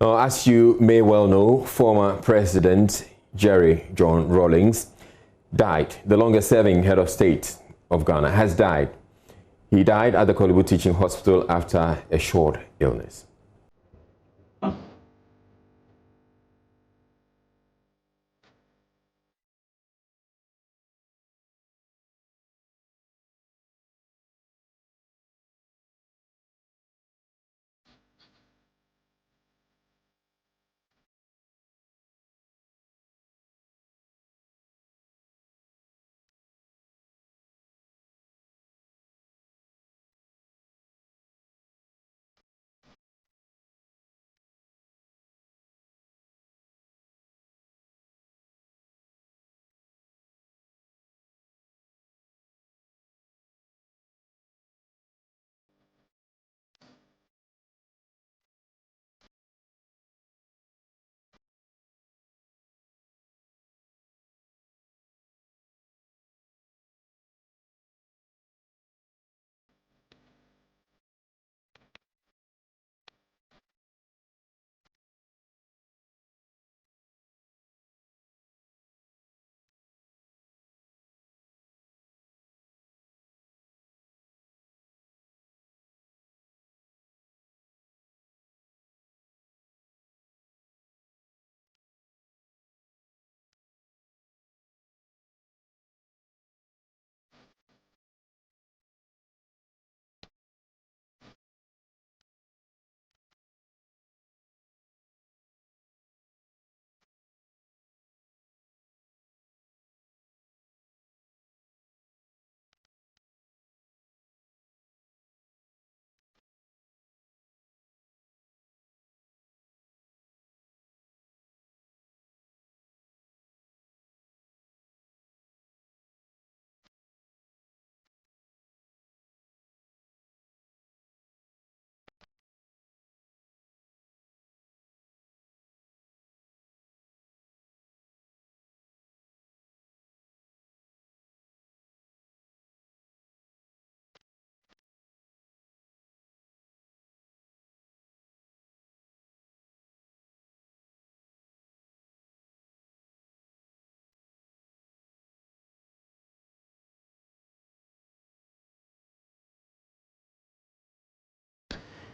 As you may well know, former President Jerry John Rawlings died. The longest-serving head of state of Ghana has died. He died at the Kolebu Teaching Hospital after a short illness.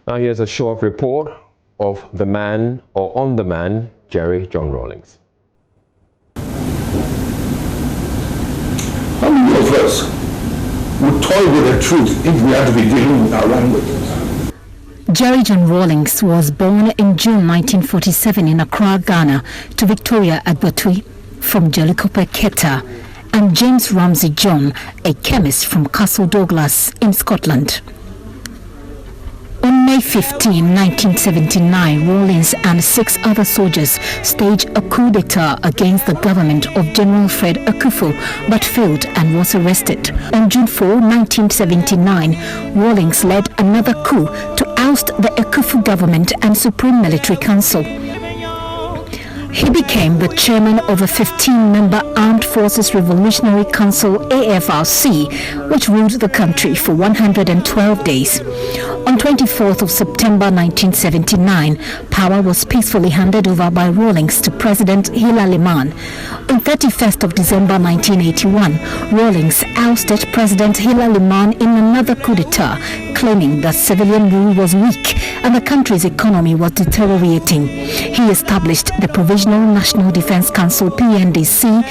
Now here's a short report of the man, or on the man, Jerry John Rawlings. How many of us would toy with the truth if we had to be dealing with our languages? Jerry John Rawlings was born in June 1947 in Accra, Ghana, to Victoria Agbotui from Jolikope Keta and James Ramsey John, a chemist from Castle Douglas in Scotland. On May 15, 1979, Rawlings and 6 other soldiers staged a coup d'etat against the government of General Fred Akufo, but failed and was arrested. On June 4, 1979, Rawlings led another coup to oust the Akufo government and Supreme Military Council. He became the chairman of a 15-member Armed Forces Revolutionary Council AFRC, which ruled the country for 112 days. On 24th of September 1979, power was peacefully handed over by Rawlings to President Hila Liman. On 31st of December 1981, Rawlings ousted President Hila Liman in another coup d'etat, claiming that civilian rule was weak and the country's economy was deteriorating. He established the Provisional National Defense Council (PNDC).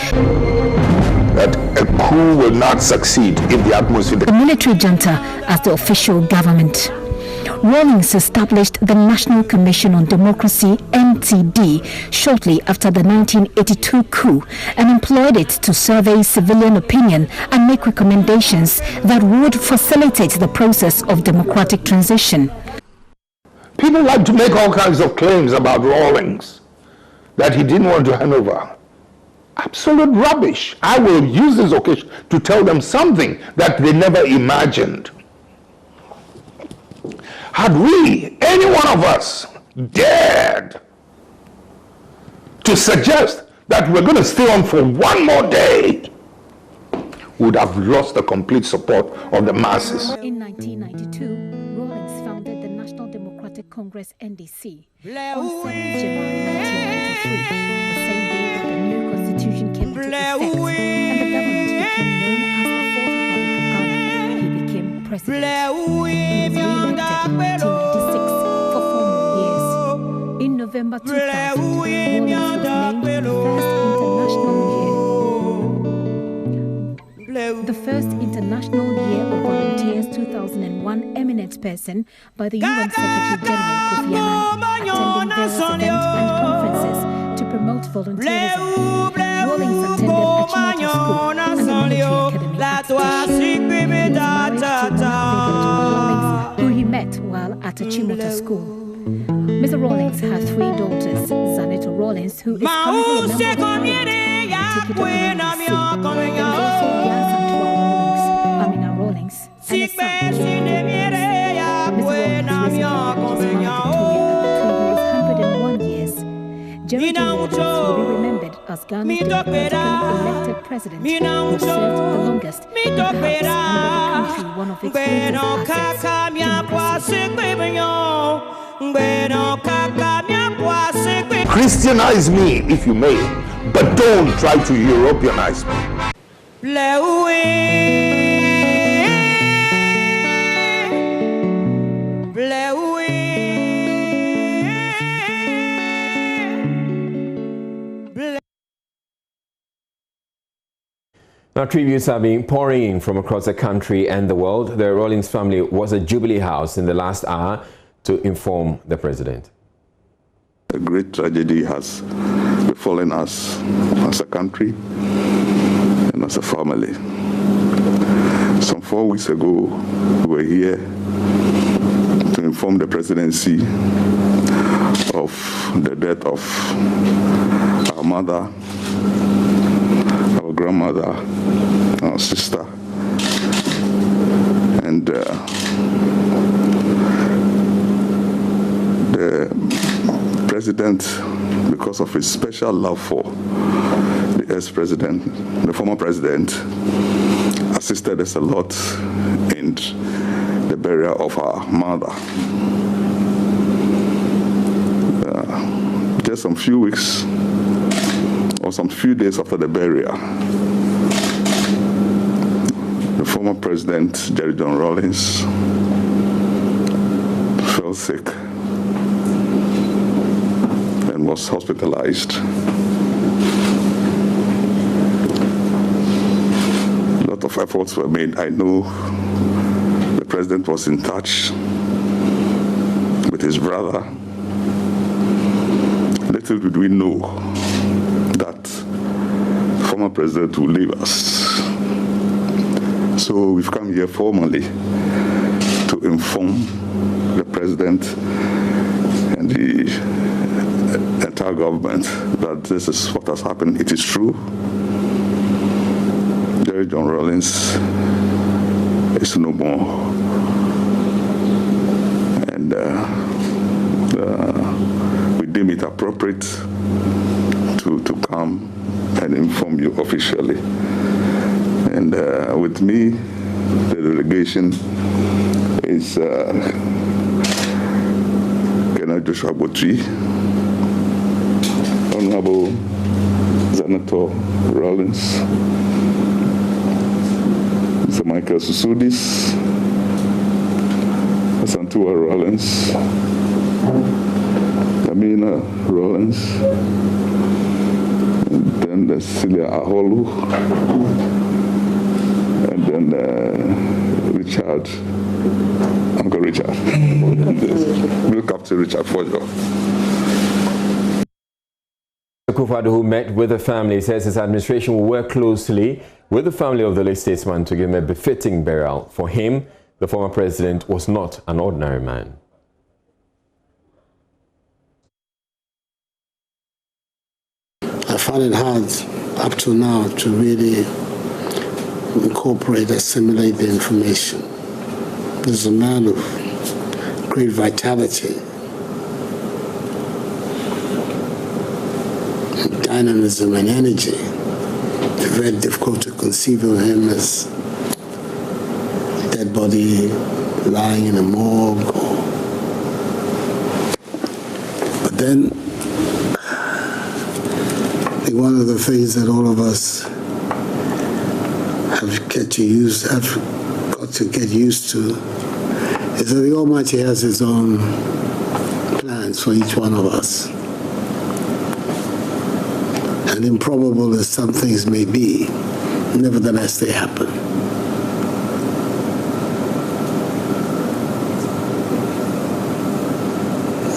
That a coup will not succeed if the atmosphere... The military junta as the official government. Rawlings established the National Commission on Democracy (NTD) shortly after the 1982 coup and employed it to survey civilian opinion and make recommendations that would facilitate the process of democratic transition. People like to make all kinds of claims about Rawlings, that he didn't want to hand over. Absolute rubbish. I will use this occasion to tell them something that they never imagined. Had we, any one of us, dared to suggest that we're going to stay on for one more day, we would have lost the complete support of the masses. In 1992, Rawlings founded the National Democratic Democratic Congress (NDC) on 7 January 1993, the same day that the new constitution came into effect and the government became known as the Fourth Republic of Ghana. He became president. He was re-elected in 1996 for 4 more years. In November 2000, Rawlings was named the first International Year of Volunteers 2001 eminent person by the UN Secretary General Kofi Annan, attending various events and conferences to promote volunteerism. Rawlings attended Achimota School and the Military Academy at Station. He was married to Rawlings, who he met while at Achimota School. Mr. Rawlings has 3 daughters, Zaneto Rawlings, who is currently a member of Parliament, and Tikito Rawlings, also Yasantua Rawlings, Amina Rawlings, and a son, Mr. Rawlings recently passed away at the age of 101 years. Jerry Rawlings will be remembered as Ghana's democratically elected president who served the longest and perhaps handed the country one of its greatest assets. Christianize me if you may, but don't try to Europeanize me. Now, tributes are being pouring in from across the country and the world. The Rawlings family was at Jubilee House in the last hour to inform the president. A great tragedy has befallen us as a country and as a family. Some 4 weeks ago, we were here to inform the presidency of the death of our mother, our grandmother, our sister, and the president, because of his special love for the ex-president, the former president, assisted us a lot in the burial of our mother. Just some few weeks or some few days after the burial, the former president, Jerry John Rawlings, fell sick and was hospitalized. A lot of efforts were made. I know the president was in touch with his brother. Little did we know that former president will leave us. So we've come here formally to inform the president and the entire government that this is what has happened. It is true. Jerry John Rawlings is no more. And we deem it appropriate to come and inform you officially. And with me, the delegation is Colonel Joshua Botri, Honorable Zaneto Rawlings, Mr. Michael Susudis, Santua Rawlings, Amina Rawlings, and then Celia Aholu, and then Richard, Uncle Richard. Look up to Richard for you. Akufo-Addo, who met with the family, says his administration will work closely with the family of the late statesman to give him a befitting burial. For him, the former president was not an ordinary man. I find it hard up to now to really incorporate, assimilate the information. There's a man of great vitality, dynamism and energy. It's very difficult to conceive of him as a dead body lying in a morgue or then I think one of the things that all of us have got to get used to is that the Almighty has His own plans for each one of us. And improbable as some things may be, nevertheless they happen.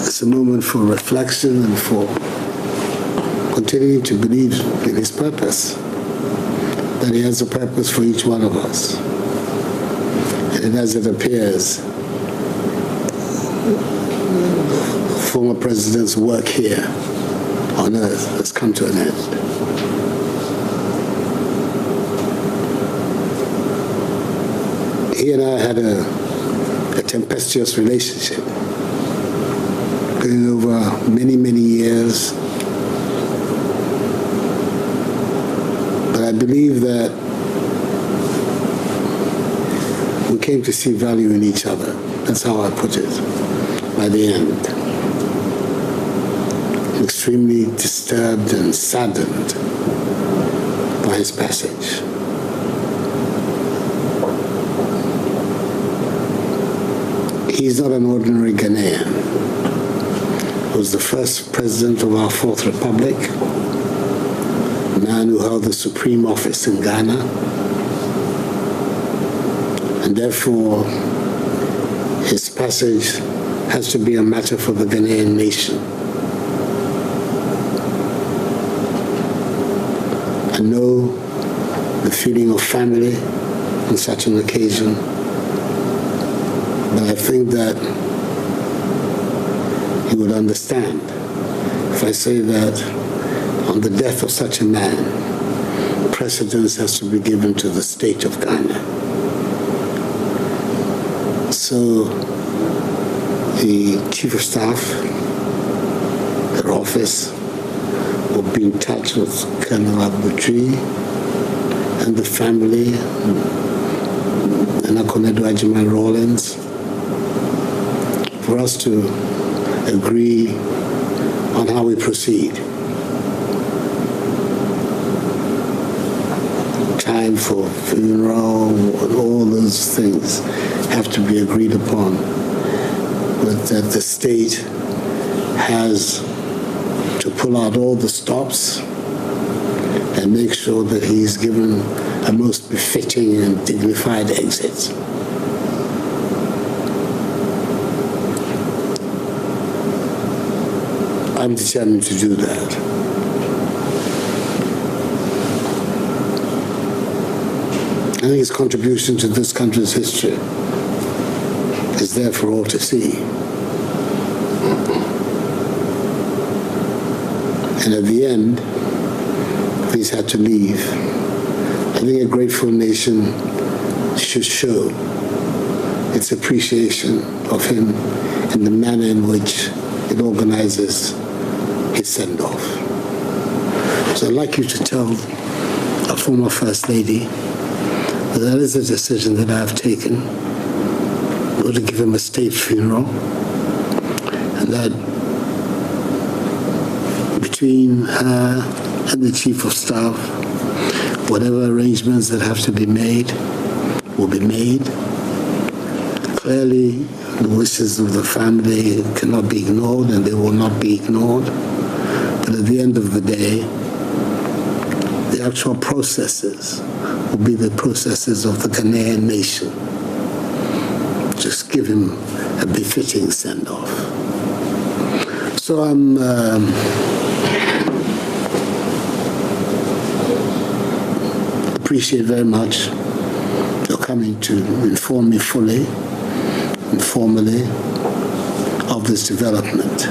It's a moment for reflection and for continuing to believe in His purpose, that He has a purpose for each one of us. And as it appears, the former president's work here on earth has come to an end. He and I had a tempestuous relationship going over many, many years. But I believe that we came to see value in each other. That's how I put it by the end. Extremely disturbed and saddened by his passage. He's not an ordinary Ghanaian. He was the first president of our Fourth Republic, a man who held the supreme office in Ghana, and therefore his passage has to be a matter for the Ghanaian nation. I know the feeling of family on such an occasion, but I think that you would understand if I say that on the death of such a man, precedence has to be given to the state of Ghana. So the Chief of Staff, their office, will be in touch with Colonel Abutri and the family, and Akufo-Addo Rawlings, for us to agree on how we proceed. Time for funeral, all those things have to be agreed upon, but that the state has to pull out all the stops and make sure that he's given a most befitting and dignified exit. I'm determined to do that. I think his contribution to this country's history is there for all to see. And at the end, he's had to leave. I think a grateful nation should show its appreciation of him in the manner in which it organizes his send-off. So I'd like you to tell a former First Lady that that is a decision that I've taken. We're to give him a state funeral, and that between her and the Chief of Staff, whatever arrangements that have to be made will be made. Clearly, the wishes of the family cannot be ignored, and they will not be ignored. But at the end of the day, the actual processes will be the processes of the Ghanaian nation. Just give him a befitting send-off. So I'm appreciate very much your coming to inform me fully and formally of this development.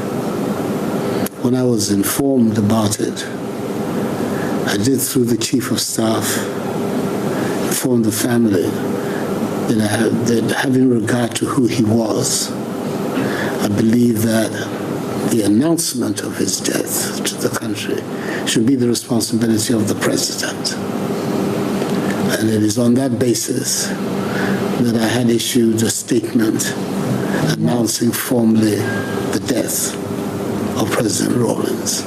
When I was informed about it, I did, through the Chief of Staff, inform the family that having regard to who he was, I believe that the announcement of his death to the country should be the responsibility of the president. And it is on that basis that I had issued a statement announcing formally the death of President Rawlings.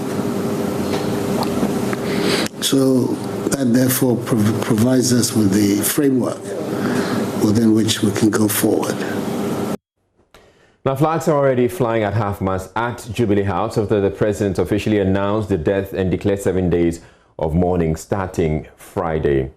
So that therefore provides us with the framework within which we can go forward. Now, flags are already flying at half-mast at Jubilee House after the president officially announced the death and declared 7 days of mourning starting Friday.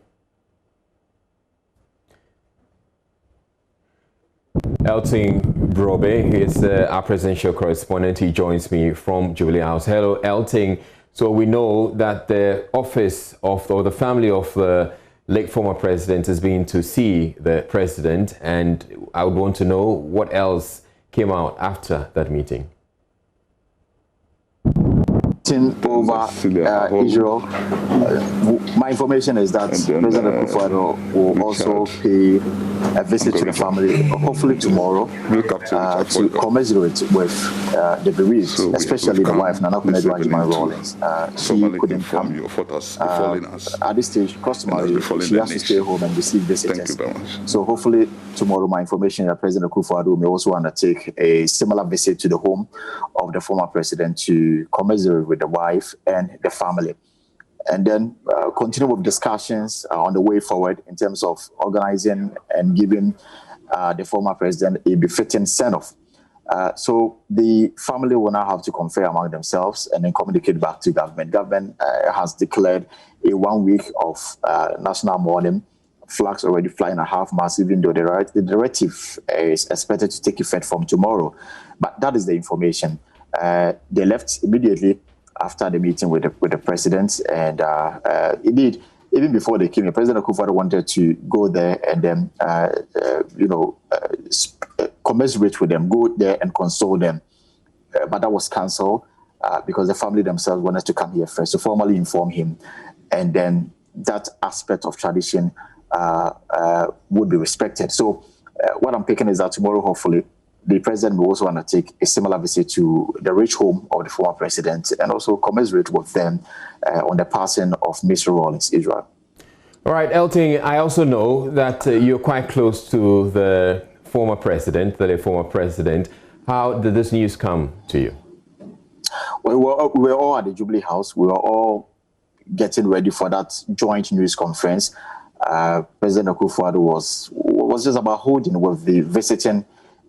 Elton Brobe is our presidential correspondent. He joins me from Jubilee House. Hello, Elton. So we know that the office of, or the family of the late former president has been to see the president, and I would want to know what else came out after that meeting. Over Israel. My information is that President Akufo-Addo will also pay a visit to the family, hopefully tomorrow, to commiserate with the bereaved, especially the wife, Nana Rawlings. She couldn't come. At this stage, customary, she has to stay home and receive visitors. So hopefully tomorrow, my information is that President Akufo-Addo may also undertake a similar visit to the home of the former president to commiserate with the wife and the family, and then continue with discussions on the way forward in terms of organizing and giving the former president a befitting send-off. So the family will now have to confer among themselves and then communicate back to government. Government has declared a 1 week of national mourning. Flags already flying at half-mast, even though the directive is expected to take effect from tomorrow. But that is the information. They left immediately after the meeting with the president, and indeed, even before they came, President Akufo-Addo wanted to go there and then, commiserate with them, go there and console them, but that was cancelled because the family themselves wanted to come here first to formally inform him, and then that aspect of tradition would be respected. So what I'm picking is that tomorrow, hopefully, the president will also undertake a similar visit to the rich home of the former president and also commiserate with them on the passing of Mr. Rawlings, Israel. All right, Elton, I also know that you're quite close to the former president, the former president. How did this news come to you? Well, we were all at the Jubilee House. We were all getting ready for that joint news conference. President Akufo-Addo was just about holding with the visiting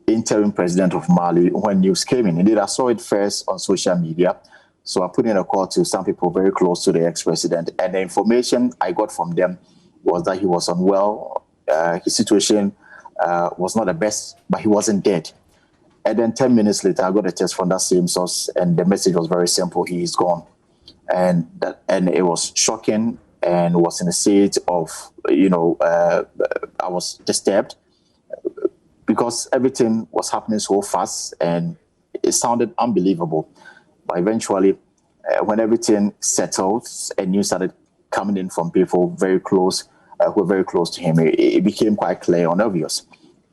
interim president of Mali when news came in. Indeed, I saw it first on social media. So I put in a call to some people very close to the ex-president, and the information I got from them was that he was unwell. His situation was not the best, but he wasn't dead. And then 10 minutes later, I got a text from that same source, and the message was very simple: he is gone. And it was shocking, and was in a state of, I was disturbed, because everything was happening so fast and it sounded unbelievable. But eventually, when everything settled and news started coming in from people very close, who were very close to him, it became quite clear and obvious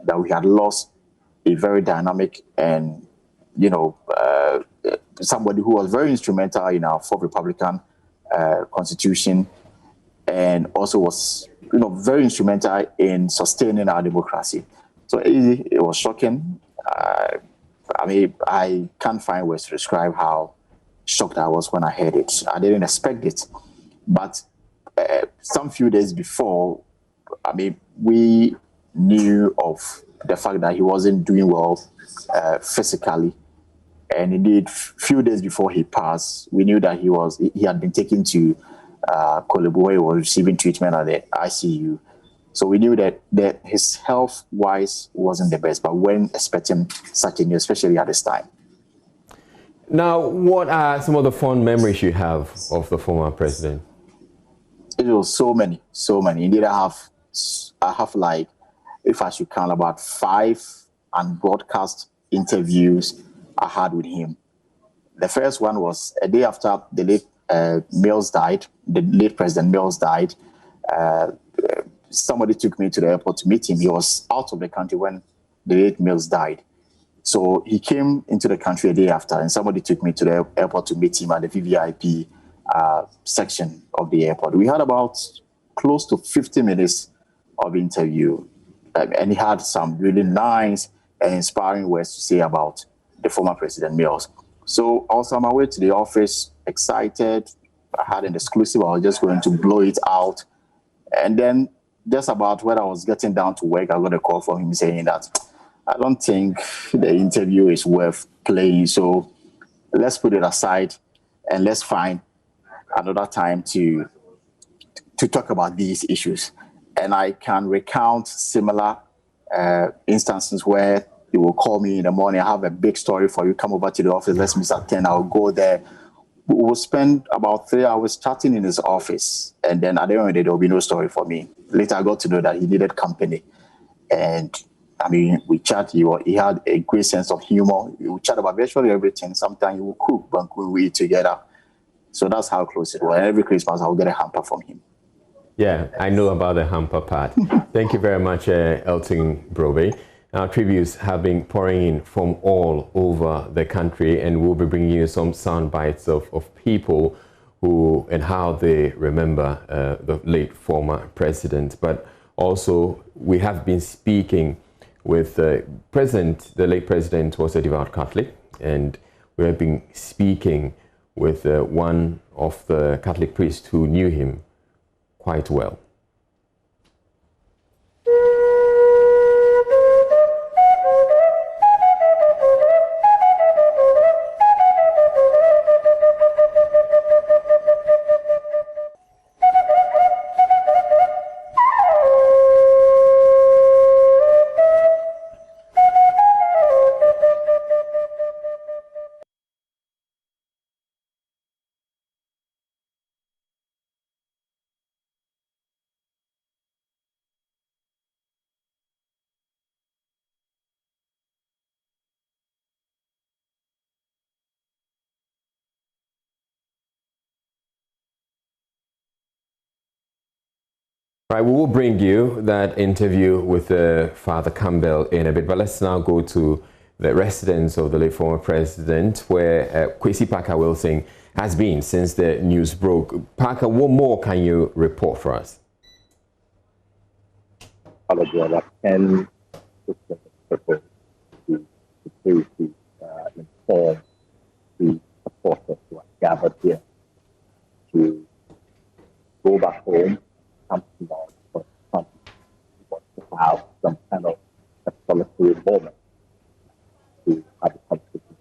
that we had lost a very dynamic and, somebody who was very instrumental in our fourth Republican constitution, and also was, very instrumental in sustaining our democracy. So it was shocking. I can't find words to describe how shocked I was when I heard it. I didn't expect it. But some few days before, we knew of the fact that he wasn't doing well physically. And indeed, few days before he passed, we knew that he had been taken to Kolebu, where he was receiving treatment at the ICU. So we knew that his health-wise wasn't the best, but weren't expecting such a news, especially at this time. Now, what are some of the fond memories you have of the former president? It was so many. Indeed, I have like, if I should count, about 5 unbroadcast interviews I had with him. The first one was a day after the late Mills died. The late President Mills died. Somebody took me to the airport to meet him. He was out of the country when the late Mills died. So he came into the country a day after, and somebody took me to the airport to meet him at the VVIP section of the airport. We had about close to 50 minutes of interview, and he had some really nice and inspiring words to say about the former President Mills. So I was on my way to the office, excited. I had an exclusive. I was just going to blow it out. And then just about when I was getting down to work, I got a call from him saying that I don't think the interview is worth playing. So let's put it aside and let's find another time to talk about these issues. And I can recount similar instances where they will call me in the morning. I have a big story for you. Come over to the office. Let's meet at 10. I'll go there. We will spend about 3 hours chatting in his office. And then at the end of the day, there will be no story for me. Later, I got to know that he needed company. And I mean, we chat. He had a great sense of humor. We would chat about virtually everything. Sometimes he would cook, but we eat together. So that's how close it was. And every Christmas, I would get a hamper from him. Yeah, I know about the hamper part. Thank you very much, Elton Brobe. Our tributes have been pouring in from all over the country, and we'll be bringing you some sound bites of people who and how they remember the late former president. But also, we have been speaking with the late president was a devout Catholic, and we have been speaking with one of the Catholic priests who knew him quite well. Right, we will bring you that interview with Father Campbell in a bit, but let's now go to the residence of the late former president, where Kwesi Parker-Wilson has been since the news broke. Parker, what more can you report for us? Hello, Jola. And people to inform the supporters who are gathered here to go back home. For some want to have some kind of a solitary moment to have a conversation.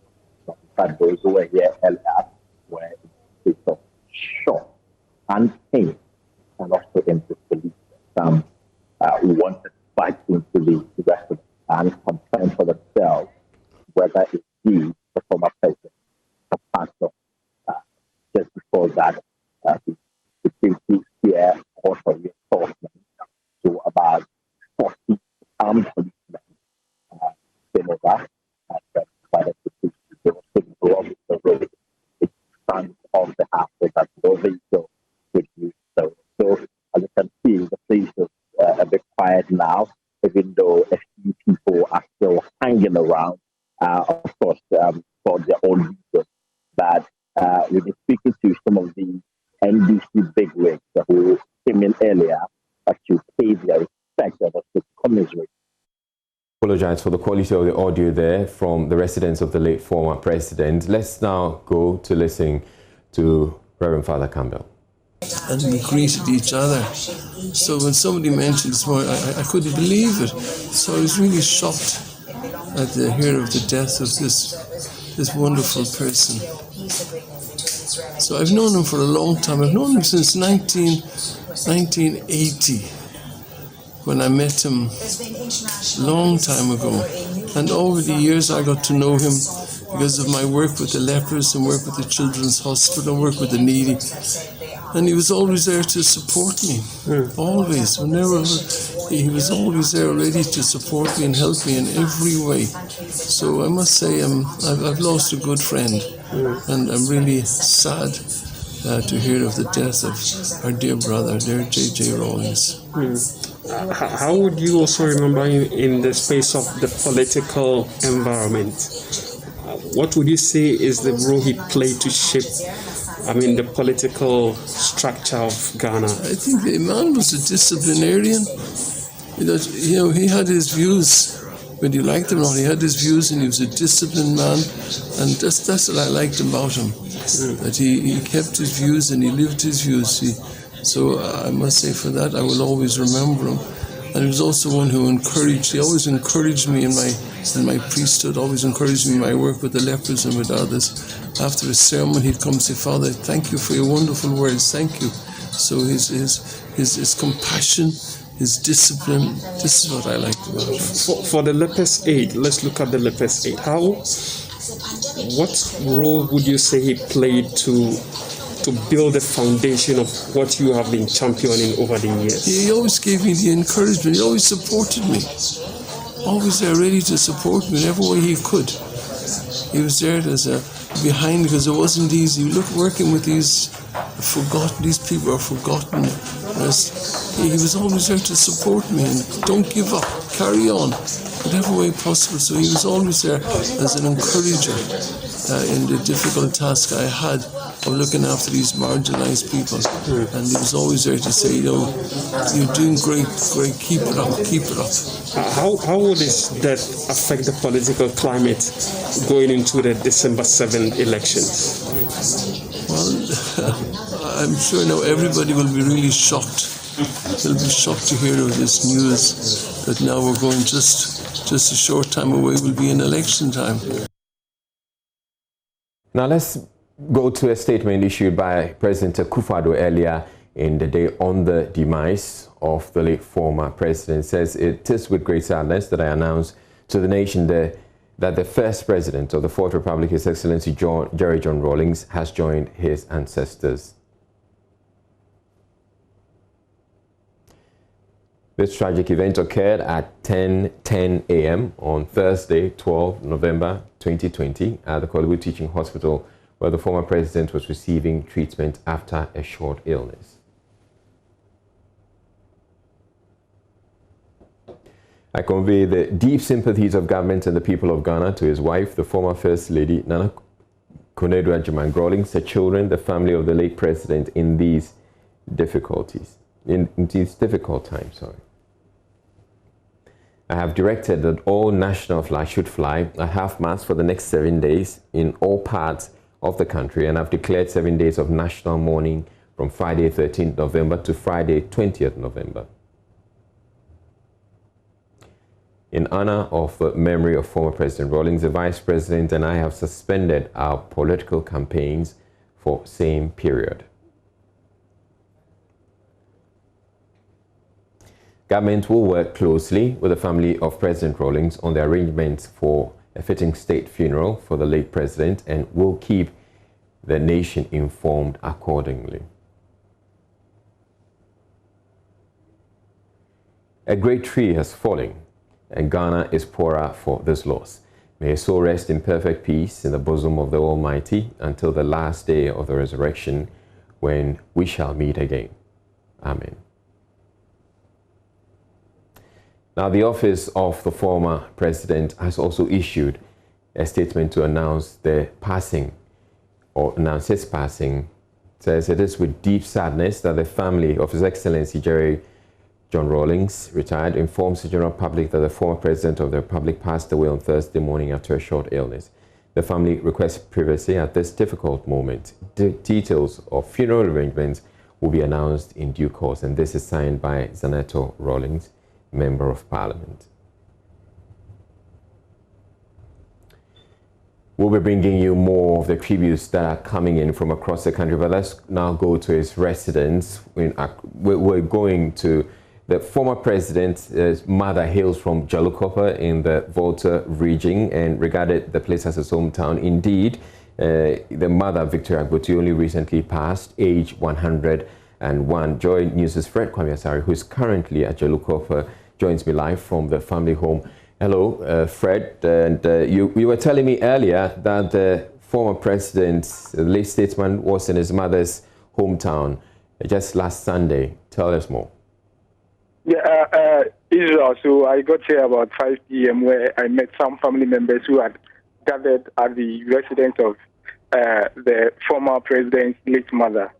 But those who were here earlier were in a state of shock and pain, and also in disbelief. Some who wanted to fight into the residence and confirm for themselves whether indeed the former president was part of just before that the security here also reinforcement to about 40 armed policemen came over and by the security they were taken along the road in front of the house so that no vehicle would use the road. So as you can see, the place is a bit quiet now, even though a few people are still hanging around, of course, for their own reasons. But we've been speaking to some of the NDC bigwigs who came in earlier to pay their respect and also commiserate. Apologize for the quality of the audio there from the residence of the late former president. Let's now go to listen to Reverend Father Campbell. And we greeted each other. So when somebody mentioned this morning, I couldn't believe it. So I was really shocked at the hear of the death of this wonderful person. So I've known him for a long time. I've known him since 1980, when I met him a long time ago. And over the years, I got to know him because of my work with the lepers and work with the Children's Hospital and work with the needy. And he was always there to support me, always. Whenever he was always there, ready to support me and help me in every way. So I must say, I've lost a good friend, and I'm really sad to hear of the death of our dear brother, dear J.J. Rawlings. How would you also remember him in the space of the political environment? What would you say is the role he played to shape the political structure of Ghana? I think the man was a disciplinarian. He had his views, But he liked him, he had his views, and he was a disciplined man, and that's what I liked about him, that he kept his views and he lived his views. So I must say for that, I will always remember him. And he was also one who he always encouraged me in my priesthood, always encouraged me in my work with the lepers and with others. After a sermon, he'd come and say, "Father, thank you for your wonderful words, thank you." So his compassion, his discipline, this is what I liked about him. For the lepers aid, let's look at the lepers aid. What role would you say he played to build the foundation of what you have been championing over the years? He always gave me the encouragement. He always supported me. Always there ready to support me in every way he could. He was there behind, because it wasn't easy. Look, working with these people are forgotten. He was always there to support me and don't give up, carry on, whatever way possible. So he was always there as an encourager in the difficult task I had of looking after these marginalized people. And he was always there to say, you're doing great, keep it up. How would his death affect the political climate going into the December 7th elections? Well, I'm sure now everybody will be really shocked. They'll be shocked to hear of this news that now we're going just a short time away will be an election time. Now let's go to a statement issued by President Akufo-Addo earlier in the day on the demise of the late former president. It says, "It is with great sadness that I announce to the nation that the first president of the Fourth Republic, His Excellency Jerry John Rawlings, has joined his ancestors." This tragic event occurred at 10:10 a.m. on Thursday, 12 November 2020 at the Kolebu Teaching Hospital, where the former president was receiving treatment after a short illness. I convey the deep sympathies of government and the people of Ghana to his wife, the former First Lady, Nana Konadu Rawlings, the children, the family of the late president in these difficult times. I have directed that all national flags should fly at half-mast for the next 7 days in all parts of the country, and I've declared 7 days of national mourning from Friday 13th November to Friday 20th November. In honor of the memory of former President Rawlings, the Vice President and I have suspended our political campaigns for same period. Government will work closely with the family of President Rawlings on the arrangements for a fitting state funeral for the late president and will keep the nation informed accordingly. A great tree has fallen, and Ghana is poorer for this loss. May his soul rest in perfect peace in the bosom of the Almighty until the last day of the resurrection, when we shall meet again. Amen. Now, the office of the former president has also issued a statement to announce the passing, or announce his passing. It says, "It is with deep sadness that the family of His Excellency Jerry John Rawlings, retired, informs the general public that the former president of the Republic passed away on Thursday morning after a short illness. The family requests privacy at this difficult moment. Details of funeral arrangements will be announced in due course." And this is signed by Zaneto Rawlings, Member of Parliament. We'll be bringing you more of the tributes that are coming in from across the country, but let's now go to his residence. We're going to the former president's mother hails from Jalukopa in the Volta region and regarded the place as his hometown. Indeed, the mother, Victoria Agbotu, only recently passed, age 101. Joynews' Fred Kwame Asari, who is currently at Jalukopa, joins me live from the family home. Hello, Fred. And you were telling me earlier that the former president, the late statesman, was in his mother's hometown just last Sunday. Tell us more. Yeah, Israel. So I got here about 5 p.m. where I met some family members who had gathered at the residence of the former president's late mother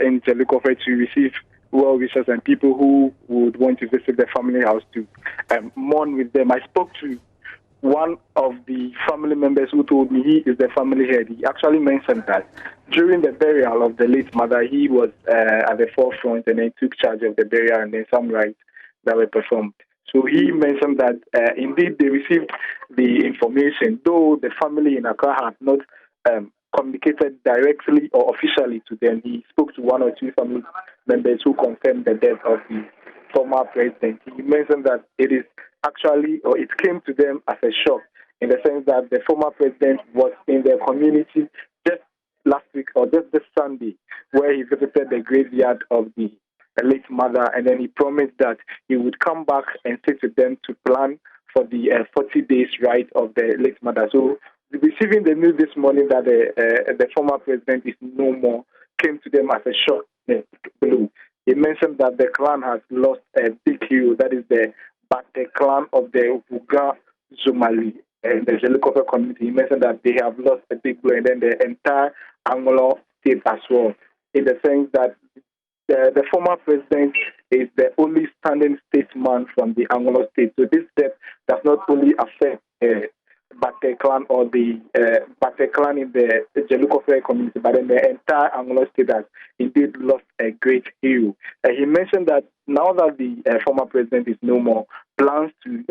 in Jalukofe to receive well wishes and people who would want to visit the family house to mourn with them. I spoke to one of the family members who told me he is the family head, he actually mentioned that during the burial of the late mother, he was at the forefront and then took charge of the burial and then some rites that were performed. So he mentioned that indeed they received the information, though the family in Accra had not communicated directly or officially to them. He spoke to one or two family members who confirmed the death of the former president. He mentioned that it is actually, or it came to them as a shock, in the sense that the former president was in their community just last week or just this Sunday, where he visited the graveyard of the late mother, and then he promised that he would come back and sit with them to plan for the 40 days rite of the late mother. So receiving the news this morning that the former president is no more came to them as a shock. He mentioned that the clan has lost a big hero, that is the Bate clan of the Vuga Zumali and the Jelikope community. He mentioned that they have lost a big blow, and then the entire Anglo state as well, in the sense that the former president is the only standing statesman from the Anglo state. So this death does not only affect Bate clan or the Bate clan in the Jelikope community, but in the entire Anglo state has indeed lost a great hero. He mentioned that now that the former president is no more, plans to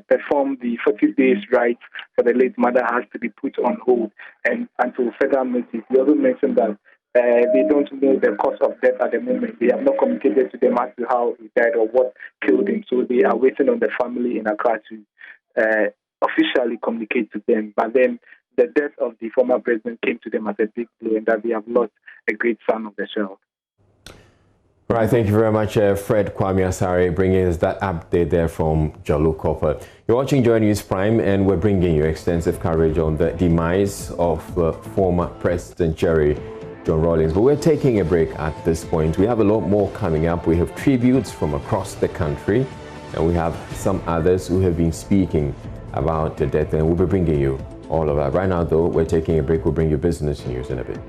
perform the 40 days rite for the late mother has to be put on hold and until further notice. He also mentioned that they don't know the cause of death at the moment. They have not communicated to them as to how he died or what killed him. So they are waiting on the family in Accra to officially communicate to them. But then the death of the former president came to them as a big blow, and that they have lost a great son of the show. All right, thank you very much, Fred Kwame Asare, bringing us that update there from Jelikope. You're watching Joynews Prime, and we're bringing you extensive coverage on the demise of former President Jerry John Rawlings. But we're taking a break at this point. We have a lot more coming up. We have tributes from across the country, and we have some others who have been speaking about the death, and we'll be bringing you all of that. Right now, though, we're taking a break. We'll bring you business news in a bit.